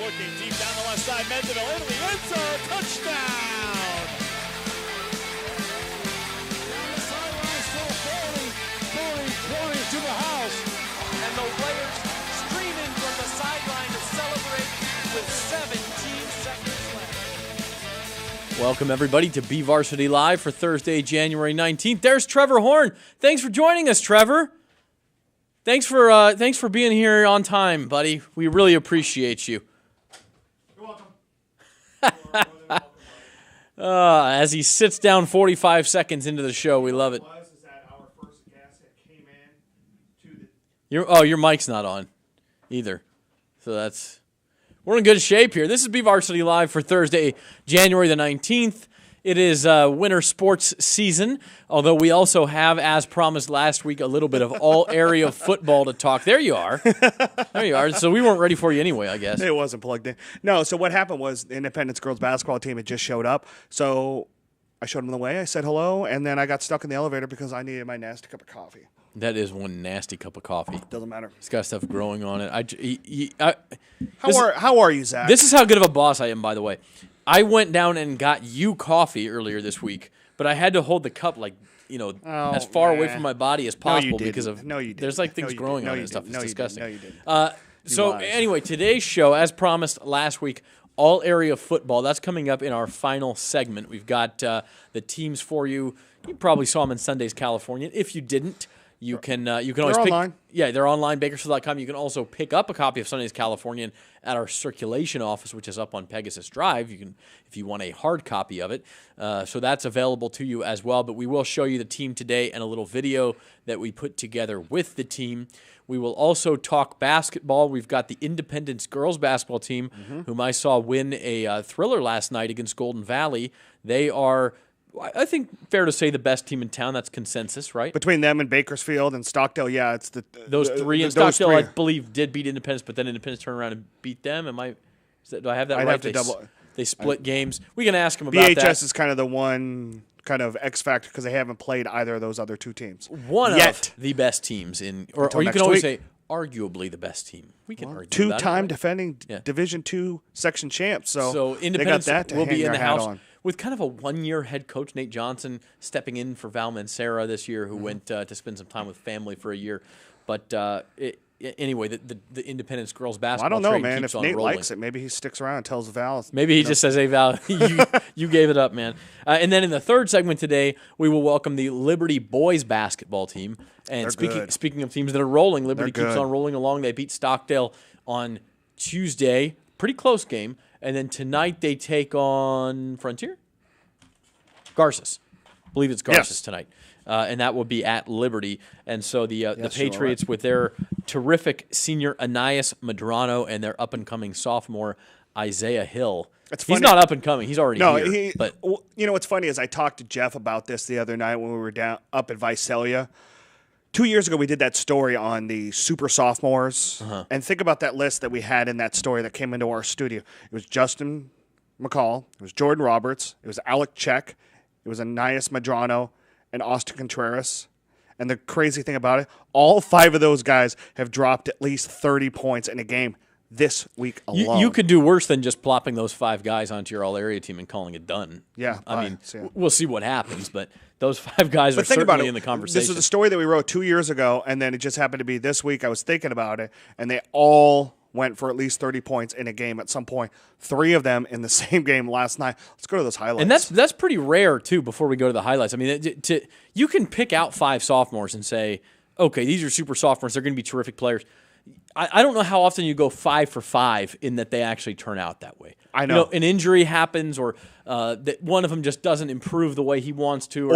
looking deep down the left side. Mendeville into the end zone. Touchdown! Down the sideline, still Foley 20 to the house. And the players streaming from the sideline to celebrate with 17 seconds left. Welcome, everybody, to BVarsity Live for Thursday, January 19th. There's Trevor Horn. Thanks for joining us, Trevor. Thanks for being here on time, buddy. We really appreciate you. You're welcome. As he sits down 45 seconds into the show, we love it. Is that our first guest that came in to the Your mic's not on either, so we're in good shape here. This is BVarsity Live for Thursday, January the 19th. It is winter sports season, although we also have, as promised last week, a little bit of all-area football to talk. There you are. There you are. So we weren't ready for you anyway, I guess. It wasn't plugged in. No, so what happened was the Independence girls basketball team had just showed up. So I showed them the way. I said hello, and then I got stuck in the elevator because I needed my nasty cup of coffee. That is one nasty cup of coffee. Doesn't matter. It's got stuff growing on it. How are you, Zach? This is how good of a boss I am, by the way. I went down and got you coffee earlier this week, but I had to hold the cup as far away from my body as possible because of there's like things growing on it and stuff. It's disgusting. No, you didn't. So anyway, today's show, as promised last week, all area football. That's coming up in our final segment. We've got the teams for you. You probably saw them in Sunday's California. If you didn't, you can always pick. Online. Yeah, they're online, Bakersfield.com. You can also pick up a copy of Sunday's Californian at our circulation office, which is up on Pegasus Drive. You can, if you want a hard copy of it. So that's available to you as well. But we will show you the team today and a little video that we put together with the team. We will also talk basketball. We've got the Independence girls basketball team, whom I saw win a thriller last night against Golden Valley. They are, I think, fair to say the best team in town. That's consensus, right? Between them and Bakersfield and Stockdale, yeah, it's those three. And Stockdale, I believe, did beat Independence, but then Independence turned around and beat them. Do I have that right? Have to double. They split games. We can ask them about that. BHS is kind of the one kind of X factor because they haven't played either of those other two teams. One of the best teams in, or you can always say arguably the best team. We can argue two-time defending Division II section champs. So Independence they got that to will be in the house on. with kind of a one-year head coach, Nate Johnson, stepping in for Val Mancera this year, who went to spend some time with family for a year. But anyway, the Independence girls basketball I don't know, train man. keeps If on Nate rolling. likes it, maybe he sticks around and tells Val. Maybe he just says, "Hey, Val, you gave it up, man." And then in the third segment today, we will welcome the Liberty boys basketball team. And speaking of teams that are rolling, Liberty keeps on rolling along. They beat Stockdale on Tuesday, pretty close game. And then tonight they take on Frontier? Garces. I believe it's Garces tonight. And that will be at Liberty. And so the Patriots with their terrific senior Anais Medrano and their up-and-coming sophomore Isaiah Hill. He's not up-and-coming. He's already here. But you know what's funny is I talked to Jeff about this the other night when we were down up at Visalia. 2 years ago, we did that story on the super sophomores. And think about that list that we had in that story that came into our studio. It was Justin McCall. It was Jordan Roberts. It was Alec Check. It was Anais Medrano and Austin Contreras. And the crazy thing about it, all five of those guys have dropped at least 30 points in a game this week alone. You could do worse than just plopping those five guys onto your all-area team and calling it done. Yeah. I mean, we'll see what happens, but those five guys are certainly in the conversation. This was a story that we wrote 2 years ago, and then it just happened to be this week. I was thinking about it, and they all went for at least 30 points in a game at some point. Three of them in the same game last night. Let's go to those highlights. And that's pretty rare, too, before we go to the highlights. I mean, you can pick out five sophomores and say, okay, these are super sophomores. They're going to be terrific players. I don't know how often you go 5 for 5 in that they actually turn out that way. I know. An injury happens, or that one of them just doesn't improve the way he wants to,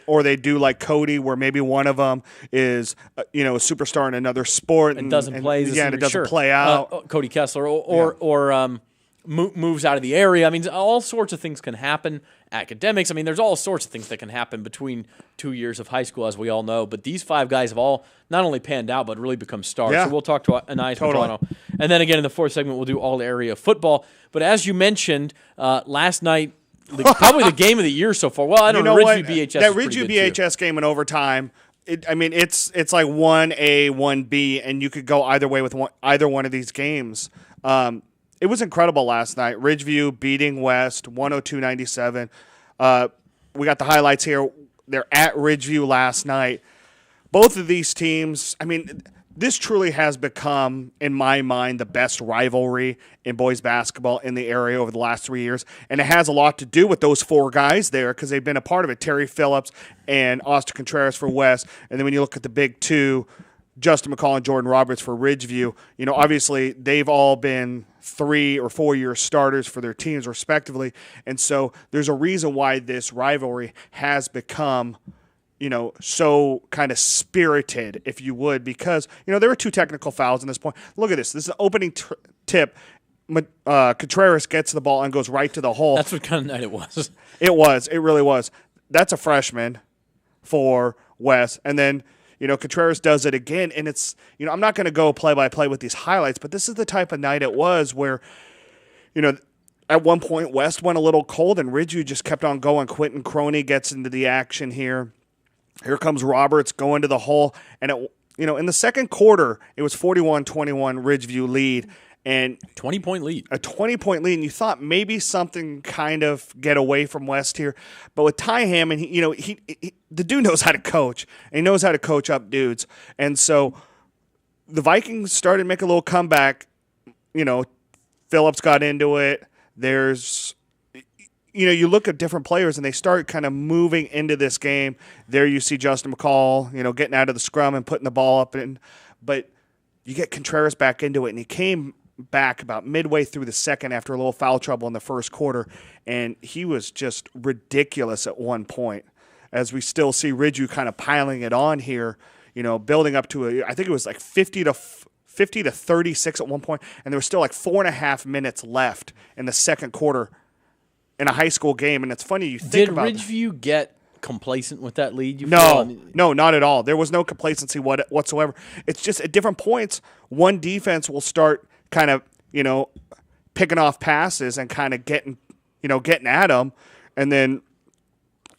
or they do like Cody, where maybe one of them is a superstar in another sport and doesn't play. It doesn't play out. Cody Kessler, or moves out of the area. I mean, all sorts of things can happen. Academics. I mean, there's all sorts of things that can happen between 2 years of high school, as we all know. But these five guys have all not only panned out, but really become stars. Yeah. So we'll talk to Anais Medrano. And then again in the fourth segment, we'll do all area football. But as you mentioned, last night, probably the game of the year so far. Well, I don't know. Ridgeview BHS. That Ridgeview BHS game in overtime. It's like 1A, 1B, and you could go either way with either one of these games. it was incredible last night. Ridgeview beating West 102-97. We got the highlights here. They're at Ridgeview last night. Both of these teams, I mean, this truly has become, in my mind, the best rivalry in boys basketball in the area over the last 3 years. And it has a lot to do with those four guys there because they've been a part of it. Terry Phillips and Austin Contreras for West. And then when you look at the big two, Justin McCall and Jordan Roberts for Ridgeview, you know, obviously they've all been 3 or 4 year starters for their teams respectively. And so there's a reason why this rivalry has become, you know, so kind of spirited, if you would, because, you know, there were 2 technical fouls in this point. Look at this. This is an opening tip. Contreras gets the ball and goes right to the hole. That's what kind of night it was. It was. It really was. That's a freshman for West. And then, you know, Contreras does it again. And it's, you know, I'm not going to go play-by-play with these highlights, but this is the type of night it was where, you know, at one point West went a little cold and Ridgeview just kept on going. Quentin Croney gets into the action here. Here comes Roberts going to the hole. And, you know, in the second quarter, it was 41-21 Ridgeview lead. And 20-point lead. A 20-point lead. And you thought maybe something kind of get away from West here. But with Ty Hammond, you know, he the dude knows how to coach. And he knows how to coach up dudes. And so the Vikings started to make a little comeback. You know, Phillips got into it. There's, you know, you look at different players and they start kind of moving into this game. There you see Justin McCall, you know, getting out of the scrum and putting the ball up. But you get Contreras back into it, and he came back about midway through the second after a little foul trouble in the first quarter, and he was just ridiculous at one point. As we still see Ridgeview kind of piling it on here, you know, building up to I think it was like 50 to 36 at one point, and there was still like 4.5 minutes left in the second quarter in a high school game. And it's funny you think about Did Ridgeview get complacent with that lead? No, not at all. There was no complacency whatsoever. It's just at different points, one defense will start kind of, you know, picking off passes and kind of getting at them, and then,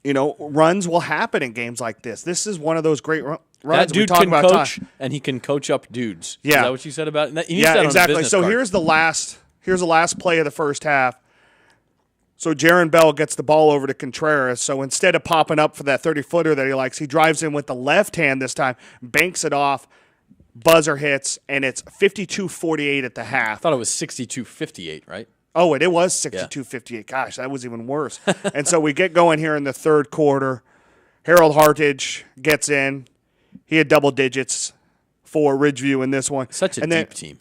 you know, runs will happen in games like this. This is one of those great runs. That dude can coach, and he can coach up dudes. Yeah. Is that what you said about it? Yeah, exactly. So here's the last play of the first half. So Jaron Bell gets the ball over to Contreras. So instead of popping up for that 30-footer that he likes, he drives in with the left hand this time, banks it off, buzzer hits, and it's 52-48 at the half. I thought it was 62-58, right? Oh, it was 62-58. Gosh, that was even worse. And so we get going here in the third quarter. Harold Hartage gets in. He had double digits for Ridgeview in this one. Such a deep team.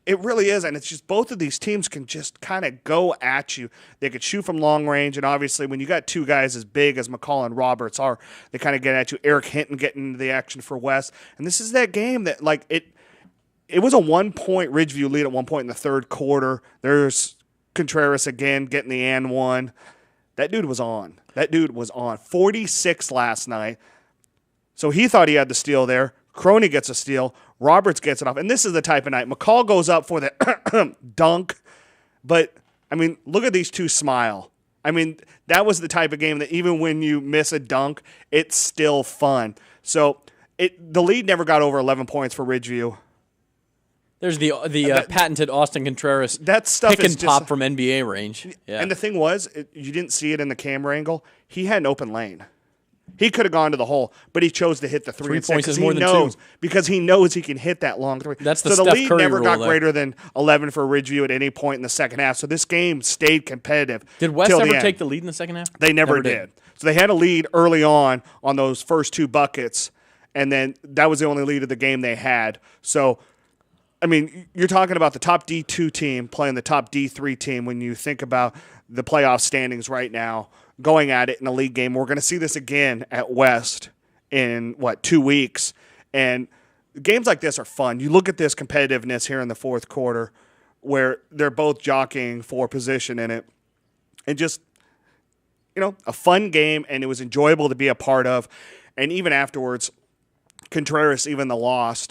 It really is, and it's just both of these teams can just kind of go at you. They could shoot from long range, and obviously when you got two guys as big as McCall and Roberts are, they kind of get at you. Eric Hinton getting into the action for West. And this is that game that, like, it was a 1-point Ridgeview lead at one point in the third quarter. There's Contreras again getting the and one. That dude was on. 46 last night. So he thought he had the steal there. Croney gets a steal. Roberts gets it off. And this is the type of night. McCall goes up for the dunk. But, I mean, look at these two smile. I mean, that was the type of game that even when you miss a dunk, it's still fun. So the lead never got over 11 points for Ridgeview. There's the patented Austin Contreras that stuff pick and pop from NBA range. Yeah. And the thing was, you didn't see it in the camera angle. He had an open lane. He could have gone to the hole, but he chose to hit the 3 points is more than 2. Because he knows he can hit that long 3. That's the so Steph the lead Curry never rule got there. greater than 11 for Ridgeview at any point in the second half. So this game stayed competitive. Did West till ever the end. take the lead in the second half? They never did. So they had a lead early on those first 2 buckets, and then that was the only lead of the game they had. So, I mean, you're talking about the top D2 team playing the top D3 team when you think about the playoff standings right now, going at it in a league game. We're going to see this again at West in, 2 weeks. And games like this are fun. You look at this competitiveness here in the fourth quarter where they're both jockeying for position in it. And just, a fun game, and it was enjoyable to be a part of. And even afterwards, Contreras, even in the loss,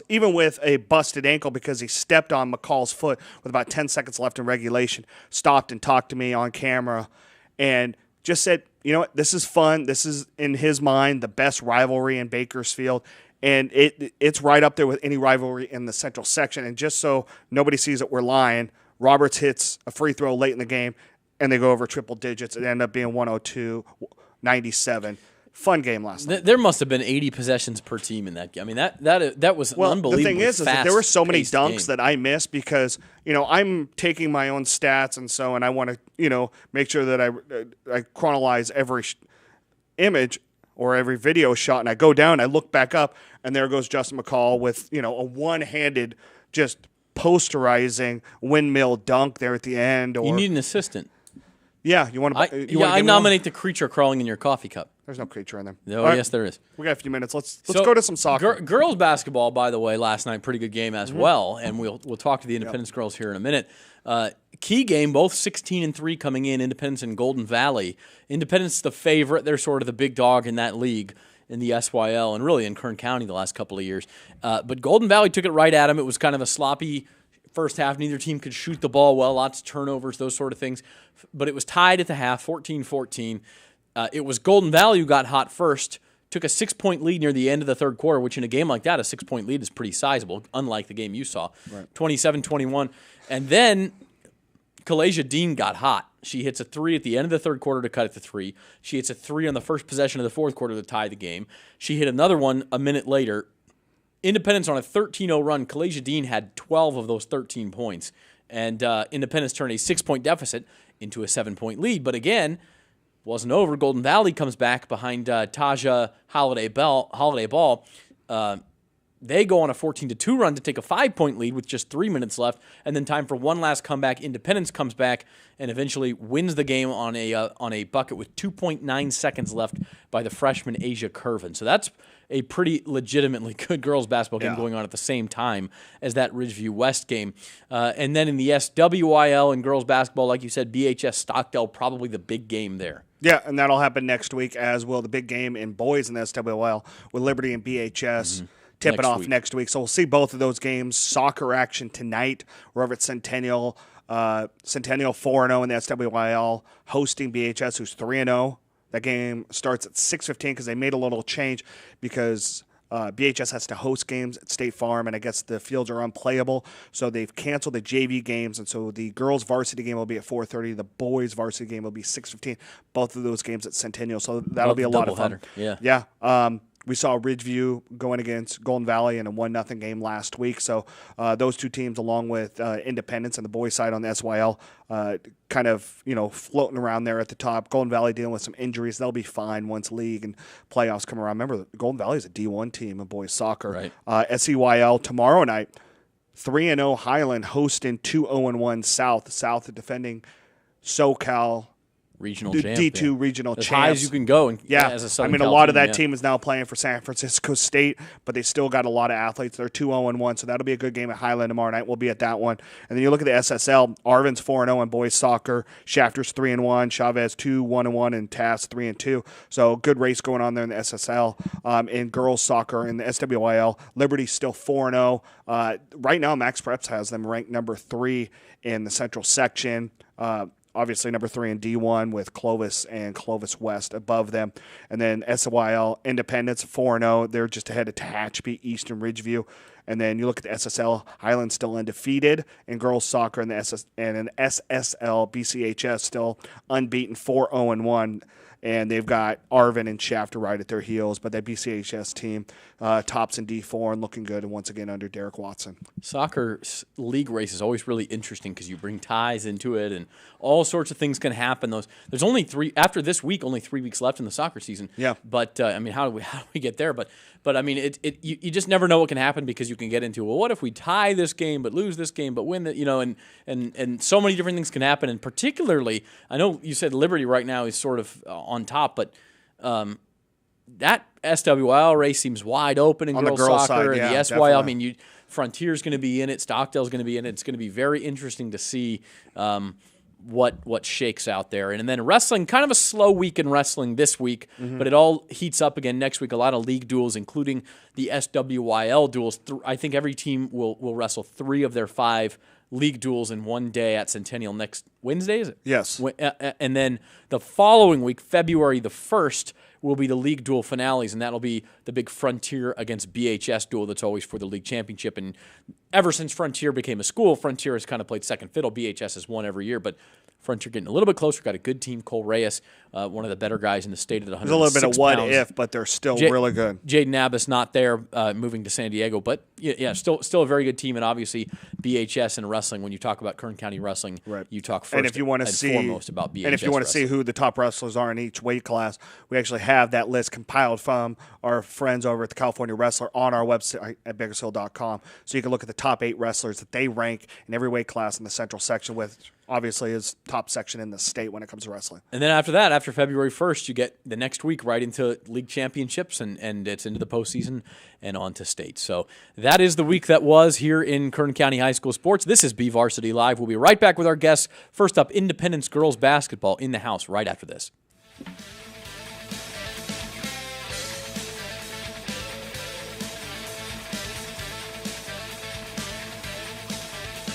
even with a busted ankle because he stepped on McCall's foot with about 10 seconds left in regulation, stopped and talked to me on camera and just said, you know what, this is fun. This is, in his mind, the best rivalry in Bakersfield. and it's right up there with any rivalry in the Central section. And just so nobody sees that we're lying, Roberts hits a free throw late in the game, and they go over triple digits. It ended up being 102-97. Fun game last night. There must have been 80 possessions per team in that game. I mean, that was unbelievable. The thing is that there were so many dunks that I missed because, I'm taking my own stats and I want to, make sure that I chronologize every image or every video shot, and I go down, I look back up, and there goes Justin McCall with, a one-handed just posterizing windmill dunk there at the end. Or you need an assistant. Yeah, you want to? I nominate the creature crawling in your coffee cup. There's no creature in there. No, right. Yes, there is. We got a few minutes. Let's go to some soccer. Girls basketball, by the way, last night, pretty good game as well, and we'll talk to the Independence girls here in a minute. Key game, both 16-3 coming in, Independence and Golden Valley. Independence the favorite. They're sort of the big dog in that league in the SYL and really in Kern County the last couple of years. But Golden Valley took it right at them. It was kind of a sloppy first half. Neither team could shoot the ball well, lots of turnovers, those sort of things. But it was tied at the half, 14-14. It was Golden Valley who got hot first, took a 6-point lead near the end of the third quarter, which in a game like that, a 6-point lead is pretty sizable, unlike the game you saw, right. 27-21. And then Kalasia Dean got hot. She hits a three at the end of the third quarter to cut it to 3. She hits a three on the first possession of the fourth quarter to tie the game. She hit another one a minute later. Independence on a 13-0 run. Kalasia Dean had 12 of those 13 points. And Independence turned a 6-point deficit into a 7-point lead. But again, wasn't over. Golden Valley comes back behind Taja Holiday Ball. They go on a 14-2 run to take a 5-point lead with just 3 minutes left, and then time for one last comeback. Independence comes back and eventually wins the game on a bucket with 2.9 seconds left by the freshman Asia Curvin. So that's a pretty legitimately good girls basketball game going on at the same time as that Ridgeview West game. And then in the SWIL and girls basketball, like you said, BHS Stockdale, probably the big game there. Yeah, and that'll happen next week as well. The big game in boys in the SWIL with Liberty and BHS. Tipping off next week. So we'll see both of those games. Soccer action tonight. We're over at Centennial. Centennial 4-0 in the SWIL, hosting BHS, who's 3-0. That game starts at 6:15 because they made a little change because BHS has to host games at State Farm, and I guess the fields are unplayable. So they've canceled the JV games, and so the girls' varsity game will be at 4:30. The boys' varsity game will be 6:15. Both of those games at Centennial. So that'll be a lot of fun. Yeah. We saw Ridgeview going against Golden Valley in a 1-0 game last week. So those two teams, along with Independence and the boys' side on the SYL, kind of floating around there at the top. Golden Valley dealing with some injuries. They'll be fine once league and playoffs come around. Remember, Golden Valley is a D1 team in boys' soccer. Right. SEYL tomorrow night, 3-0 Highland hosting 2-0-1 South. South defending SoCal regional D2 regional as champs. high as you can go. As a Southern a Cal lot of that team, team is now playing for San Francisco State, but they still got a lot of athletes. They're 2-0-1, so that'll be a good game at Highland tomorrow night. We'll be at that one. And then you look at the SSL, Arvin's 4-0 in boys soccer, Shafter's 3-1, Chavez 2-1-1, and Tass 3-2. So good race going on there in the SSL. In girls soccer in the SWIL, Liberty's still 4-0. Right now, Max Preps has them ranked number 3 in the Central section. Obviously, number 3 in D1 with Clovis and Clovis West above them. And then SYL Independence, 4-0. They're just ahead of Tehachapi, East, and Ridgeview. And then you look at the SSL, Highland still undefeated in girls soccer, and in SSL, BCHS still unbeaten, 4-0-1. And they've got Arvin and Shafter right at their heels. But that BCHS team tops in D4 and looking good, and once again under Derek Watson. Soccer league race is always really interesting because you bring ties into it, and all sorts of things can happen. There's only 3 after this week. Only 3 weeks left in the soccer season. Yeah. But how do we get there? But I mean, you just never know what can happen because you can get into, well, what if we tie this game but lose this game but win the, and so many different things can happen. And particularly, I know you said Liberty right now is sort of on top, but that SWIL race seems wide open in girls soccer. Side, and the SYL, definitely. I mean, Frontier's going to be in it, Stockdale's going to be in it. It's going to be very interesting to see what shakes out there. And then wrestling, kind of a slow week in wrestling this week, but it all heats up again next week. A lot of league duels, including the SWIL duels. I think every team will wrestle 3 of their 5 league duels in one day at Centennial next Wednesday, is it? Yes. And then the following week, February the 1st, will be the league dual finales, and that'll be the big Frontier against BHS duel that's always for the league championship. And ever since Frontier became a school, Frontier has kind of played second fiddle. BHS has won every year, but Frontier getting a little bit closer. Got a good team. Cole Reyes, one of the better guys in the state at 106 There's a little bit of what pounds. if, but they're still really good. Jaden Abbas not there, moving to San Diego, but still a very good team. And obviously BHS and wrestling. When you talk about Kern County wrestling, you talk first and if you want to see foremost about BHS. And if you want to see who the top wrestlers are in each weight class, we actually have that list compiled from our friends over at the California Wrestler on our website at BiggersHill.com. So you can look at the top 8 wrestlers that they rank in every weight class in the central section, with obviously is top section in the state when it comes to wrestling. And then after that, after February 1st, you get the next week right into league championships, and it's into the postseason and on to state. So that is the week that was here in Kern County High School sports. This is BVarsity Live. We'll be right back with our guests. First up, Independence girls basketball in the house right after this.